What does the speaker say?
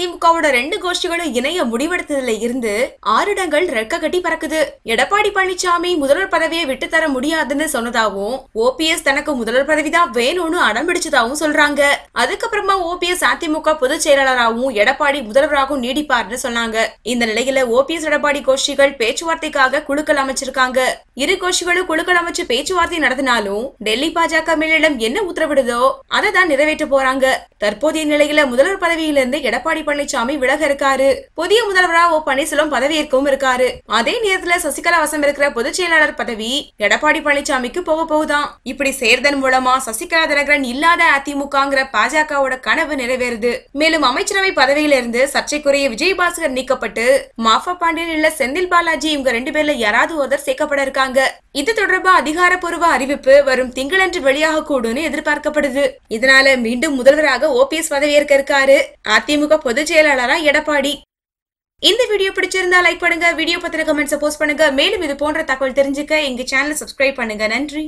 அதிமுகவோட 2 கோஷ்டிகளும் இணைய முடிவெடுத்ததுல இருந்து 6 இடங்கள் ரெக்க கட்டி பறக்குது. எடப்பாடி பழனிசாமி முதல்வர் பதவியை விட்டு தர முடியாதுன்னு சொன்னதாவும், ஓபிஎஸ் தனக்கு முதல்வர் பதவிதான் வேணும்னு அடம்பிடிச்சதாவும் சொல்றாங்க. அதுக்கப்புறமா ஓபிஎஸ் அதிமுக பொதுச் செயலாளராகவும் எடப்பாடி முதல்வராகவும் நீடிப்பார்னு சொன்னாங்க. இந்த நிலையில ஓபிஎஸ் எடப்பாடி கோஷ்டிகள் பேச்சுவார்த்தைக்காக குழுக்கள் அமைச்சிருக்காங்க. இரு கோஷ்டிகளும் குழுக்கள் அமைச்சு பேச்சுவார்த்தை நடத்தினாலும் டெல்லி பாஜக மேலிடம் என்ன உத்தரவிடுதோ அதை தான் நிறைவேற்ற போறாங்க. தற்போதைய நிலையில முதல்வர் பதவியிலிருந்து எடப்பாடி பழனிசாமி விலக இருக்காரு. புதிய முதல்வரா ஓ பன்னீர்செல்வம் பதவியேற்கவும் இருக்காரு. அதே நேரத்துல சசிகலா வசம் இருக்கிற பொதுச் செயலாளர் பதவி எடப்பாடி பழனிசாமிக்கு போக போகுதான். இப்படி சேர்தன் மூலமா சசிகலா தினகரன் இல்லாத அதிமுகங்கிற பாஜகவோட கனவு நிறைவேறுது. மேலும் அமைச்சரவை பதவியிலிருந்து சர்ச்சைக்குரிய விஜயபாஸ்கர் நீக்கப்பட்டு மாஃபா பாண்டியன் இல்ல செந்தில் பாலாஜி இவங்க 2 பேர்ல யாராவது ஒருத்தர் சேர்க்கப்பட இருக்காங்க. இது தொடர்பா அதிகாரப்பூர்வ அறிவிப்பு வரும் திங்களன்று வெளியாக கூடும்னு எதிர்பார்க்கப்படுது. இதனால மீண்டும் முதல்வராக ஓபிஎஸ் பதவியேற்க இருக்காரு அதிமுக பொதுச் செயலாளரா எடப்பாடி. இந்த வீடியோ பிடிச்சிருந்தா லைக் பண்ணுங்க, வீடியோ பத்தின கமெண்ட்ஸ் போஸ்ட் பண்ணுங்க. மேலும் இது போன்ற தகவல் தெரிஞ்சுக்க எங்க சேனலை சப்ஸ்கிரைப் பண்ணுங்க. நன்றி.